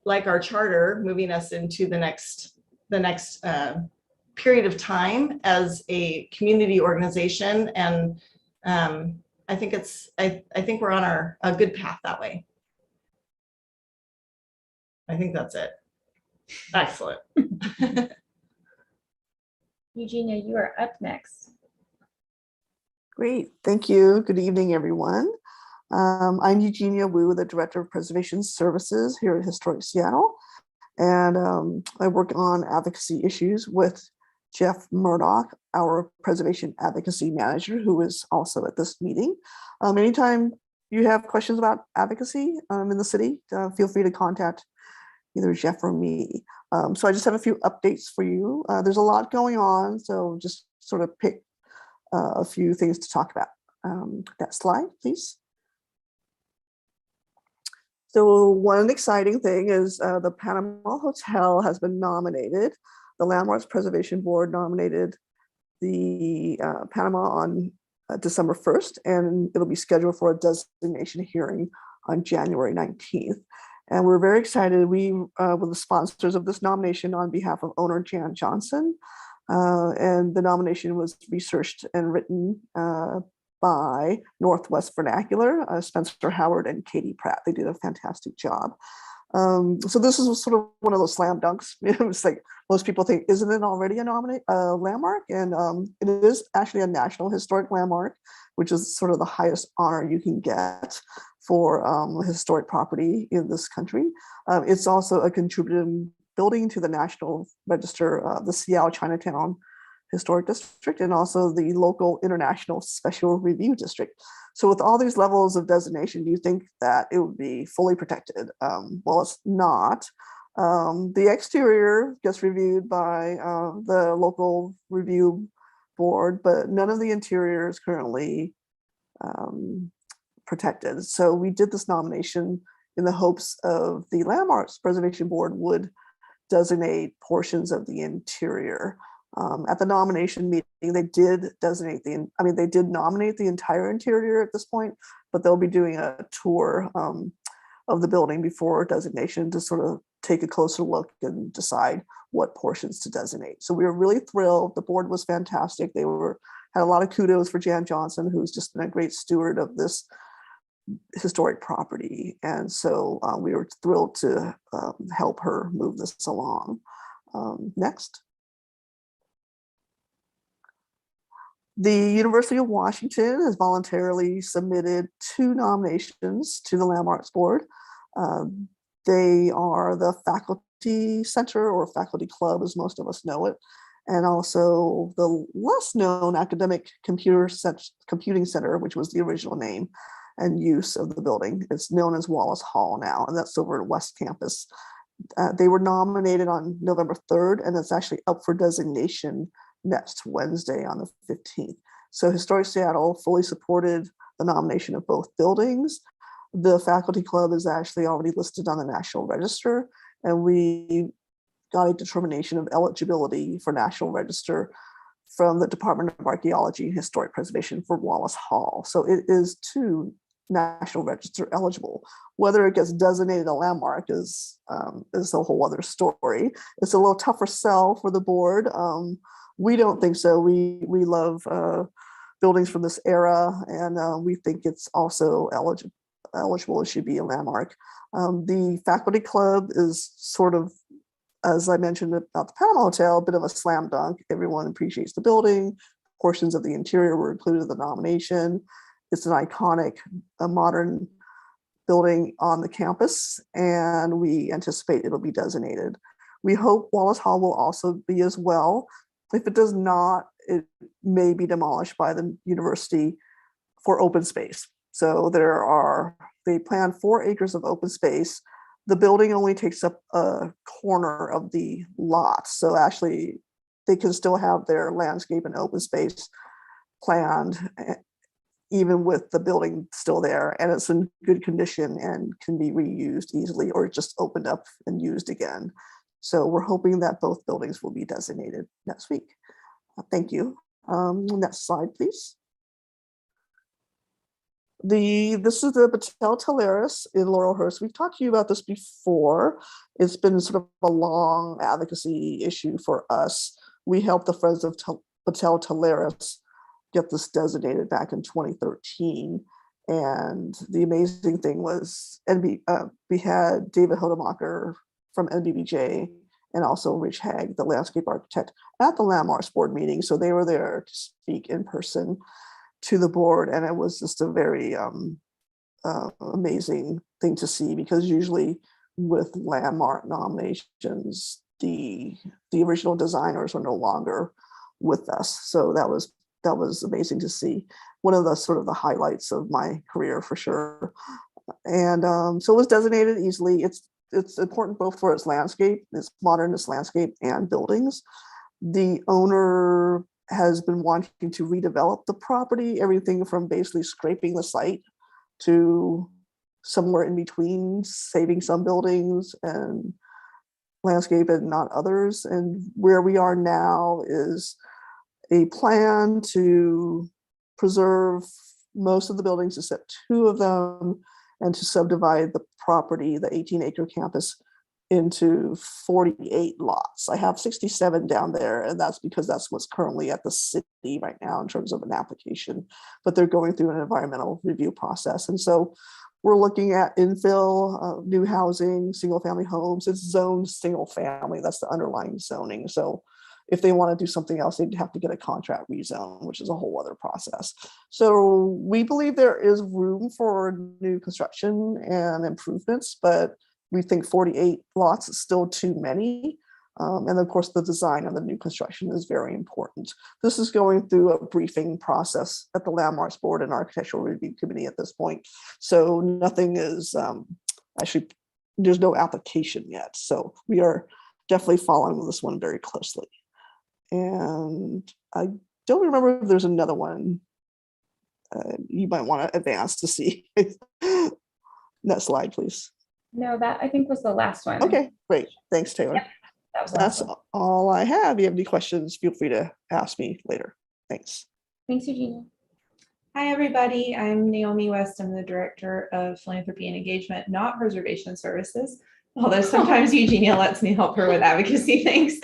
like our charter, moving us into the next period of time as a community organization. And I think we're on a good path that way. I think that's it. Excellent. Eugenia, you are up next. Great, thank you. Good evening, everyone. I'm Eugenia Woo, the Director of Preservation Services here at Historic Seattle. And I work on advocacy issues with Jeff Murdock, our Preservation Advocacy Manager, who is also at this meeting. Anytime you have questions about advocacy in the city, feel free to contact either Jeff or me. So I just have a few updates for you. There's a lot going on, so just sort of pick a few things to talk about. That slide, please. So one exciting thing is the Panama Hotel has been nominated. The Landmarks Preservation Board nominated the Panama on December 1st, and it'll be scheduled for a designation hearing on January 19th. And we're very excited. We were the sponsors of this nomination on behalf of owner Jan Johnson. And the nomination was researched and written by Northwest Vernacular, Spencer Howard and Katie Pratt. They did a fantastic job. So this is sort of one of those slam dunks. It's like most people think, isn't it already a landmark? And it is actually a National Historic Landmark, which is sort of the highest honor you can get for historic property in this country. It's also a contributing building to the National Register, the Seattle Chinatown Historic District, and also the local International Special Review District. So with all these levels of designation, do you think that it would be fully protected? Well, it's not. The exterior gets reviewed by the local review board, but none of the interior is currently protected. So we did this nomination in the hopes of the Landmarks Preservation Board would designate portions of the interior. At the nomination meeting, they did they did nominate the entire interior at this point, but they'll be doing a tour of the building before designation to sort of take a closer look and decide what portions to designate. So we were really thrilled. The board was fantastic. They had a lot of kudos for Jan Johnson, who's just been a great steward of this historic property. And so we were thrilled to help her move this along. Next. The University of Washington has voluntarily submitted 2 nominations to the Landmarks Board. They are the Faculty Center, or Faculty Club, as most of us know it, and also the less known Academic Computing Center, which was the original name and use of the building. It's known as Wallace Hall now, and that's over at West Campus. They were nominated on November 3rd, and it's actually up for designation next Wednesday on the 15th. So Historic Seattle fully supported the nomination of both buildings. The Faculty Club is actually already listed on the National Register, and we got a determination of eligibility for National Register from the Department of Archaeology and Historic Preservation for Wallace Hall. So it is to National Register eligible. Whether it gets designated a landmark is a whole other story. It's a little tougher sell for the board. We don't think so. We love buildings from this era, and we think it's also eligible, it should be a landmark. The faculty club is sort of, as I mentioned about the Panama Hotel, a bit of a slam dunk. Everyone appreciates the building. Portions of the interior were included in the nomination. It's an iconic, modern building on the campus, and we anticipate it'll be designated. We hope Wallace Hall will also be as well. If it does not, it may be demolished by the university for open space. So they plan 4 acres of open space. The building only takes up a corner of the lot. So actually they can still have their landscape and open space planned, even with the building still there, and it's in good condition and can be reused easily or just opened up and used again. So we're hoping that both buildings will be designated next week. Thank you. Next slide, please. This is the Patel Teleris in Laurelhurst. We've talked to you about this before. It's been sort of a long advocacy issue for us. We helped the Friends of Patel Teleris get this designated back in 2013. And the amazing thing was, we had David Hodemacher from NBBJ and also Rich Hagg, the landscape architect, at the Landmarks board meeting. So they were there to speak in person to the board. And it was just a very amazing thing to see, because usually with landmark nominations, the original designers are no longer with us. So that was amazing to see. One of the sort of the highlights of my career for sure. And so it was designated easily. It's important both for its landscape, its modernist landscape, and buildings. The owner has been wanting to redevelop the property, everything from basically scraping the site to somewhere in between, saving some buildings and landscape and not others. And where we are now is a plan to preserve most of the buildings except 2 of them, and to subdivide the property, the 18-acre campus, into 48 lots. I have 67 down there, and that's because that's what's currently at the city right now in terms of an application, but they're going through an environmental review process. And so we're looking at infill, new housing, single family homes. It's zoned single family. That's the underlying zoning. So if they want to do something else, they'd have to get a contract rezone, which is a whole other process. So we believe there is room for new construction and improvements, but we think 48 lots is still too many. And of course, the design of the new construction is very important. This is going through a briefing process at the Landmarks Board and Architectural Review Committee at this point. So nothing is, actually, there's no application yet. So we are definitely following this one very closely. And I don't remember if there's another one you might want to advance to see. Next slide, please. No, that I think was the last one. Okay, great. Thanks, Taylor. Yep, that was the last That's one. all I have. If you have any questions, feel free to ask me later. Thanks. Thanks, Eugenia. Hi, everybody. I'm Naomi West. I'm the Director of Philanthropy and Engagement, not Preservation Services, although sometimes Eugenia lets me help her with advocacy things.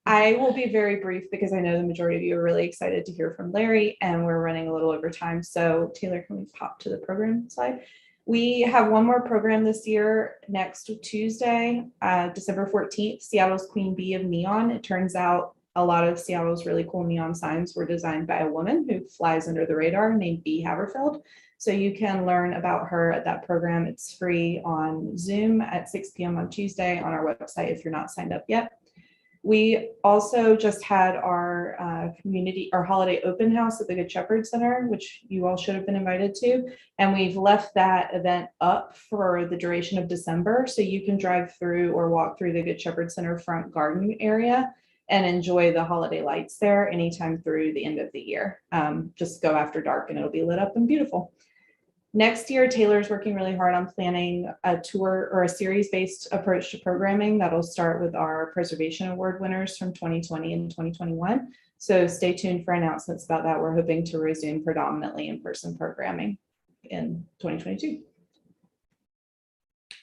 I will be very brief because I know the majority of you are really excited to hear from Larry, and we're running a little over time. So Taylor, can we pop to the program slide? We have one more program this year, next Tuesday, December 14th, Seattle's Queen Bee of Neon. It turns out a lot of Seattle's really cool neon signs were designed by a woman who flies under the radar named Bee Haverfeld. So you can learn about her at that program. It's free on Zoom at 6 p.m. on Tuesday on our website if you're not signed up yet. We also just had our our holiday open house at the Good Shepherd Center, which you all should have been invited to. And we've left that event up for the duration of December. So you can drive through or walk through the Good Shepherd Center front garden area and enjoy the holiday lights there anytime through the end of the year. Just go after dark and it'll be lit up and beautiful. Next year, Taylor's working really hard on planning a tour or a series-based approach to programming that'll start with our Preservation Award winners from 2020 and 2021. So stay tuned for announcements about that. We're hoping to resume predominantly in-person programming in 2022.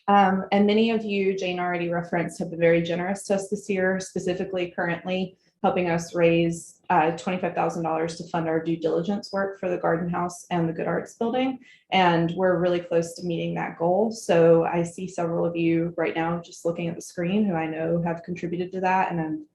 And many of you, Jane already referenced, have been very generous to us this year. Specifically, currently, helping us raise $25,000 to fund our due diligence work for the Garden House and the Good Arts Building. And we're really close to meeting that goal. So I see several of you right now just looking at the screen who I know have contributed to that. And I'm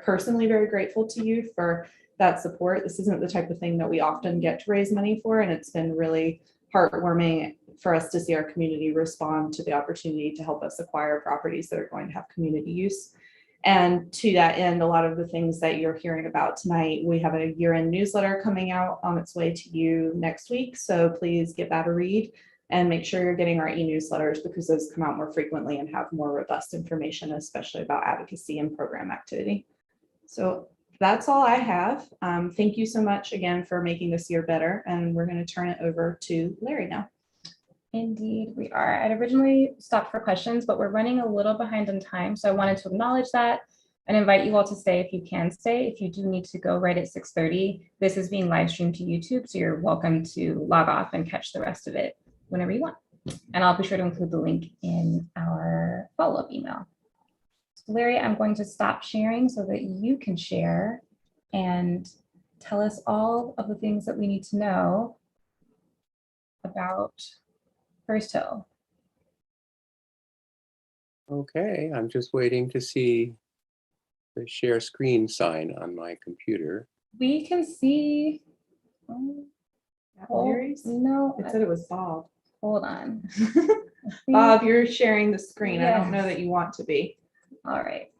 personally very grateful to you for that support. This isn't the type of thing that we often get to raise money for. And it's been really heartwarming for us to see our community respond to the opportunity to help us acquire properties that are going to have community use. And to that end, a lot of the things that you're hearing about tonight, we have a year-end newsletter coming out on its way to you next week. So please give that a read and make sure you're getting our e-newsletters, because those come out more frequently and have more robust information, especially about advocacy and program activity. So that's all I have. Thank you so much again for making this year better. And we're going to turn it over to Larry now. Indeed, we are. I'd originally stopped for questions, but we're running a little behind on time. So I wanted to acknowledge that and invite you all to stay if you can stay. If you do need to go right at 6:30, this is being live streamed to YouTube. So you're welcome to log off and catch the rest of it whenever you want. And I'll be sure to include the link in our follow-up email. So Larry, I'm going to stop sharing so that you can share and tell us all of the things that we need to know about First Hill. Okay, I'm just waiting to see the share screen sign on my computer. We can see. Larry's? No, It said it was Bob. hold on. Bob, you're sharing the screen. I don't know Yes. that you want to be. All right.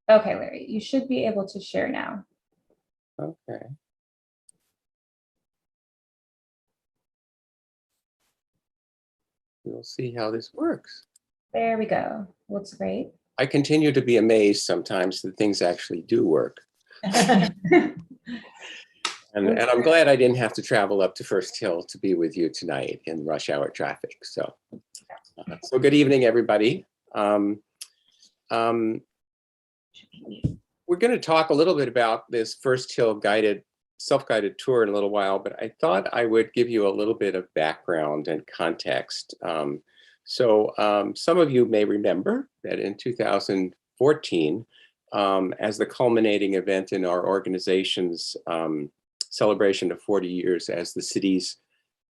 Okay, Larry, you should be able to share now. Okay. We'll see how this works. There we go. Looks great. I continue to be amazed sometimes that things actually do work. And I'm glad I didn't have to travel up to First Hill to be with you tonight in rush hour traffic. So good evening, everybody. We're going to talk a little bit about this First Hill self-guided tour in a little while, but I thought I would give you a little bit of background and context. Some of you may remember that in 2014, as the culminating event in our organization's celebration of 40 years as the city's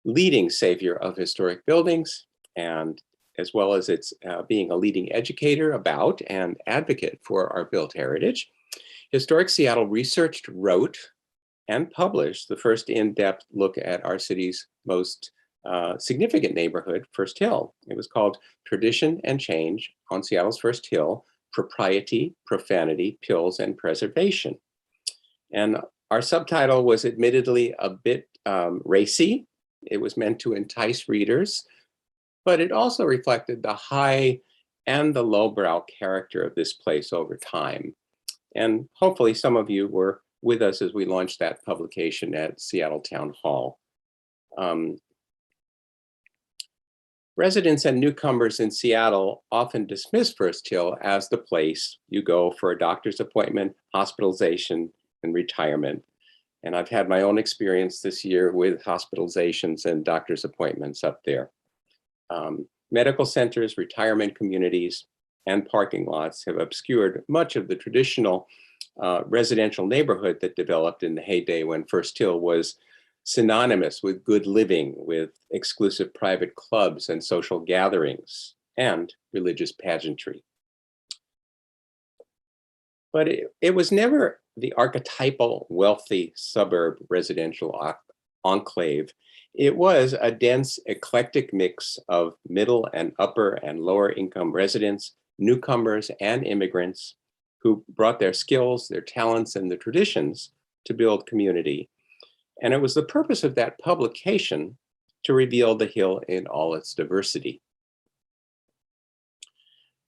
leading savior of historic buildings, and as well as its being a leading educator about and advocate for our built heritage, Historic Seattle researched, wrote, and published the first in-depth look at our city's most significant neighborhood, First Hill. It was called Tradition and Change on Seattle's First Hill, Propriety, Profanity, Pills, and Preservation. And our subtitle was admittedly a bit racy. It was meant to entice readers, but it also reflected the high and the lowbrow character of this place over time. And hopefully some of you were with us as we launched that publication at Seattle Town Hall. Residents and newcomers in Seattle often dismiss First Hill as the place you go for a doctor's appointment, hospitalization, and retirement. And I've had my own experience this year with hospitalizations and doctor's appointments up there. Medical centers, retirement communities, and parking lots have obscured much of the traditional residential neighborhood that developed in the heyday when First Hill was synonymous with good living, with exclusive private clubs and social gatherings, and religious pageantry. But it was never the archetypal wealthy suburb residential enclave. It was a dense, eclectic mix of middle and upper and lower income residents, newcomers and immigrants who brought their skills, their talents, and their traditions to build community. And it was the purpose of that publication to reveal the Hill in all its diversity.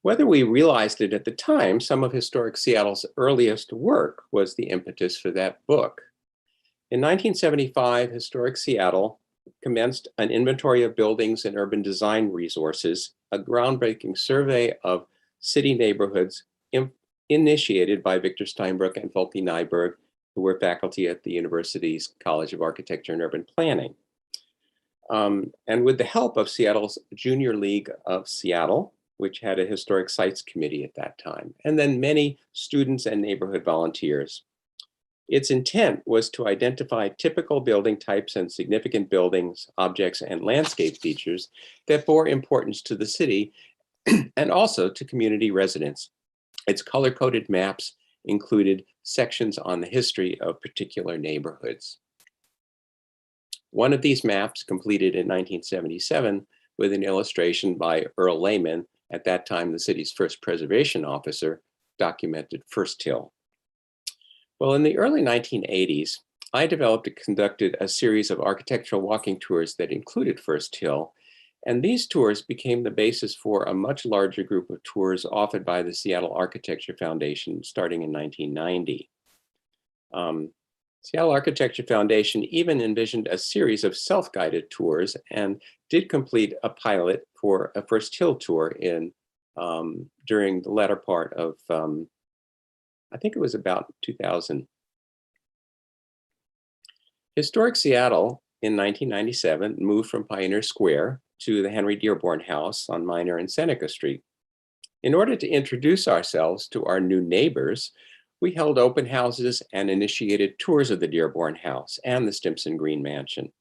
Whether we realized it at the time, some of Historic Seattle's earliest work was the impetus for that book. In 1975, Historic Seattle commenced an inventory of buildings and urban design resources, a groundbreaking survey of city neighborhoods initiated by Victor Steinbrook and Volke Nyberg, who were faculty at the university's College of Architecture and Urban Planning. And with the help of Seattle's Junior League of Seattle, which had a historic sites committee at that time, and then many students and neighborhood volunteers. Its intent was to identify typical building types and significant buildings, objects, and landscape features that bore importance to the city and also to community residents. Its color-coded maps included sections on the history of particular neighborhoods. One of these maps, completed in 1977 with an illustration by Earl Lehman, at that time the city's first preservation officer, documented First Hill. Well, in the early 1980s, I developed and conducted a series of architectural walking tours that included First Hill, and these tours became the basis for a much larger group of tours offered by the Seattle Architecture Foundation starting in 1990. Seattle Architecture Foundation even envisioned a series of self-guided tours and did complete a pilot for a First Hill tour during the latter part of I think it was about 2000. Historic Seattle in 1997 moved from Pioneer Square to the Henry Dearborn House on Minor and Seneca Street. In order to introduce ourselves to our new neighbors, we held open houses and initiated tours of the Dearborn House and the Stimson Green Mansion.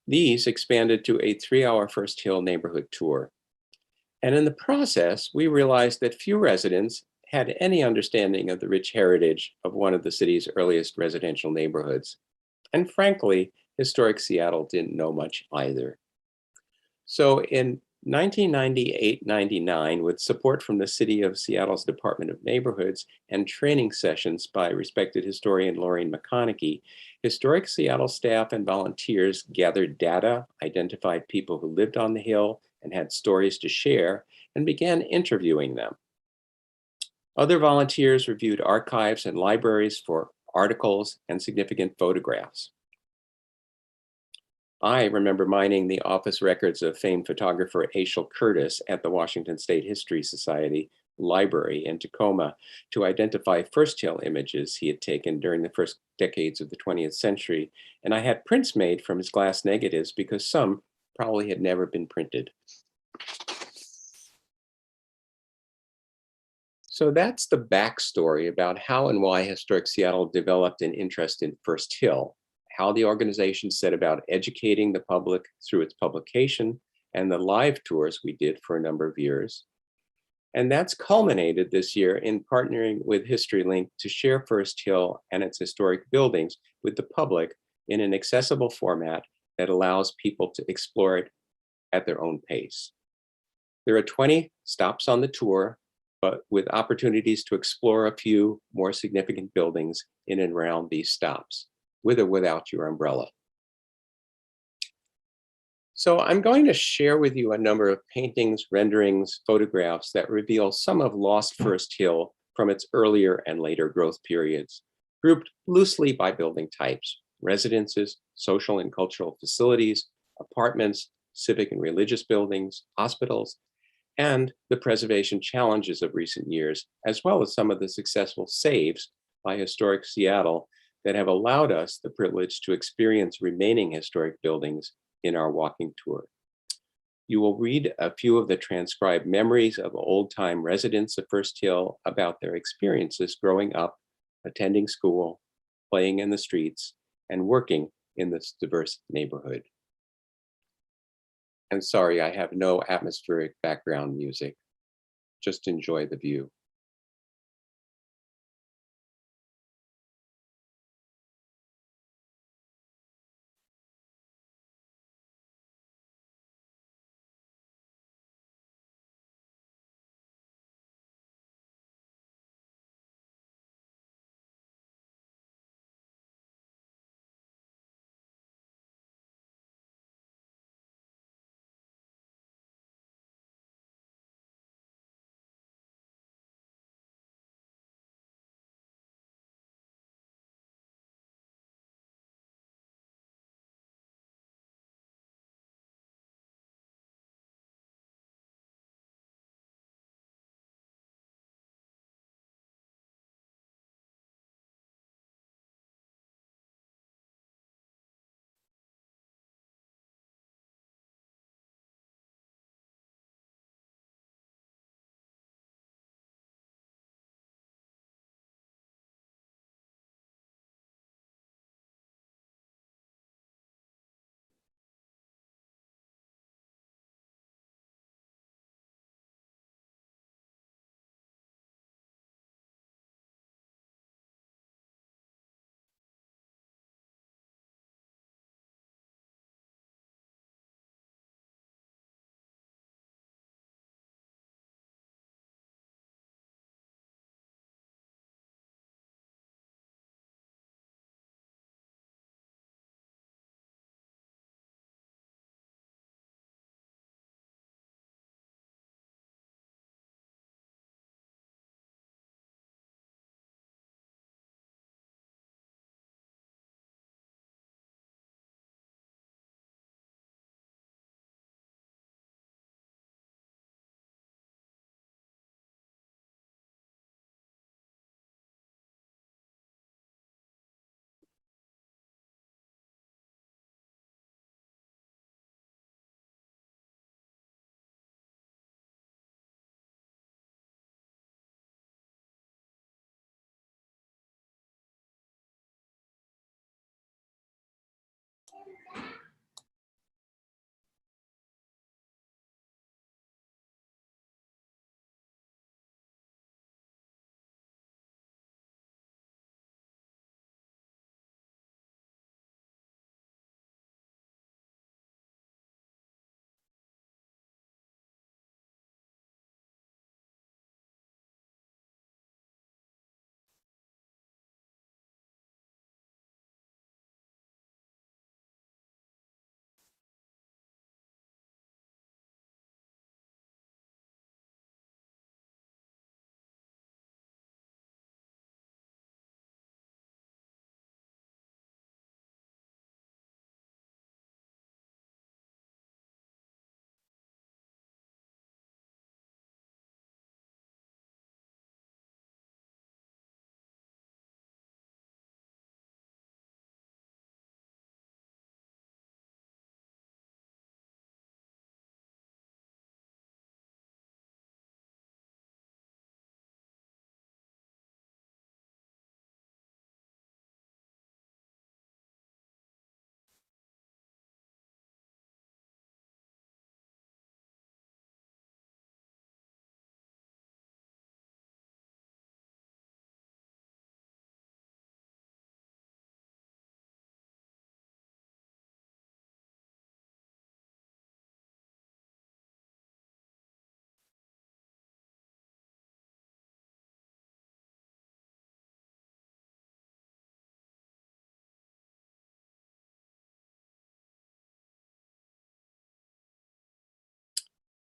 These expanded to a 3-hour First Hill neighborhood tour. And in the process, we realized that few residents had any understanding of the rich heritage of one of the city's earliest residential neighborhoods. And frankly, historic Seattle didn't know much either. So in 1998-99, with support from the City of Seattle's Department of Neighborhoods and training sessions by respected historian Lorraine McConaughey, Historic Seattle staff and volunteers gathered data, identified people who lived on the Hill and had stories to share, and began interviewing them. Other volunteers reviewed archives and libraries for articles and significant photographs. I remember mining the office records of famed photographer Aishel Curtis at the Washington State History Society Library in Tacoma to identify First Hill images he had taken during the first decades of the 20th century. And I had prints made from his glass negatives because some probably had never been printed. So that's the backstory about how and why Historic Seattle developed an interest in First Hill, how the organization set about educating the public through its publication and the live tours we did for a number of years. And that's culminated this year in partnering with HistoryLink to share First Hill and its historic buildings with the public in an accessible format that allows people to explore it at their own pace. There are 20 stops on the tour, but with opportunities to explore a few more significant buildings in and around these stops, with or without your umbrella. So I'm going to share with you a number of paintings, renderings, photographs that reveal some of lost First Hill from its earlier and later growth periods, grouped loosely by building types: residences, social and cultural facilities, apartments, civic and religious buildings, hospitals, and the preservation challenges of recent years, as well as some of the successful saves by Historic Seattle that have allowed us the privilege to experience remaining historic buildings in our walking tour. You will read a few of the transcribed memories of old-time residents of First Hill about their experiences growing up, attending school, playing in the streets, and working in this diverse neighborhood. And sorry, I have no atmospheric background music. Just enjoy the view.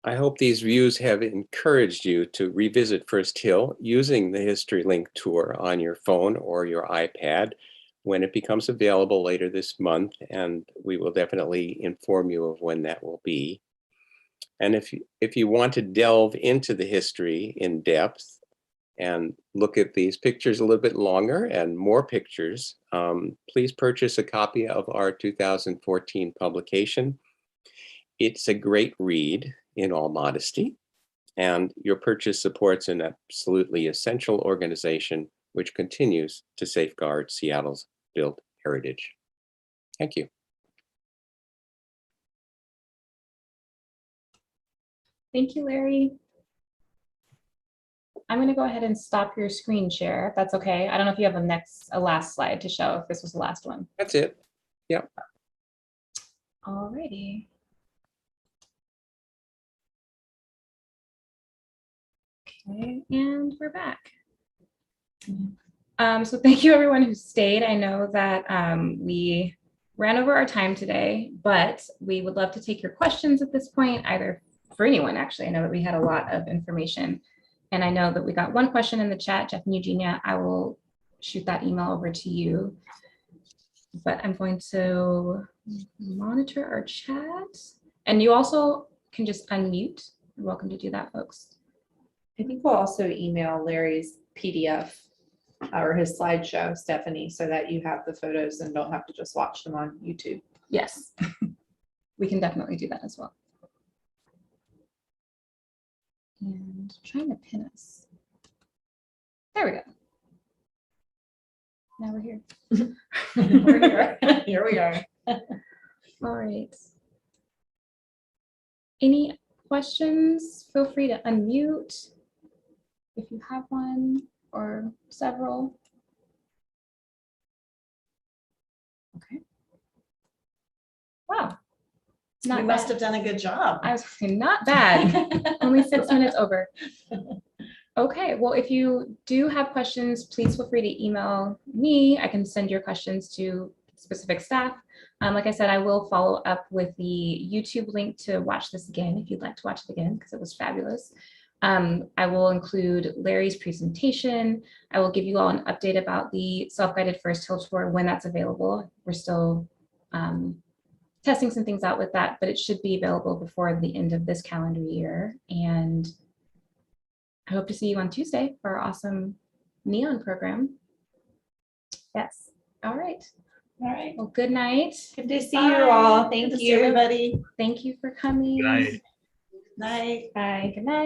I hope these views have encouraged you to revisit First Hill using the HistoryLink tour on your phone or your iPad when it becomes available later this month, and we will definitely inform you of when that will be. And if you want to delve into the history in depth and look at these pictures a little bit longer and more pictures, please purchase a copy of our 2014 publication. It's a great read, in all modesty, and your purchase supports an absolutely essential organization which continues to safeguard Seattle's built heritage. Thank you. Thank you, Larry. I'm going to go ahead and stop your screen share, if that's okay. I don't know if you have a last slide to show, if this was the last one. That's it. Yep. All righty. Okay, and we're back. So thank you everyone who stayed. I know that we ran over our time today, but we would love to take your questions at this point, either for anyone, actually. I know that we had a lot of information, and I know that we got one question in the chat. Jeff and Eugenia, I will shoot that email over to you, but I'm going to monitor our chat, and you also can just unmute. You're welcome to do that, folks. I think we'll also email Larry's PDF or his slideshow, Stephanie, so that you have the photos and don't have to just watch them on YouTube. Yes, we can definitely do that as well. And trying to pin us. There we go. Now we're here. We're here. Here we are. All right. Any questions? Feel free to unmute if you have one or several. Okay. Wow. We must have done a good job. I was saying not bad. Only 6 minutes over. Okay, well, if you do have questions, please feel free to email me. I can send your questions to specific staff. Like I said, I will follow up with the YouTube link to watch this again if you'd like to watch it again, because it was fabulous. I will include Larry's presentation. I will give you all an update about the self-guided First Hill tour when that's available. We're still testing some things out with that, but it should be available before the end of this calendar year. And I hope to see you on Tuesday for our awesome neon program. Yes. All right. All right. Well, good night. Good to see you all. Thank Good to see you. everybody. Thank you for coming. Good night. Night. Bye. Good night.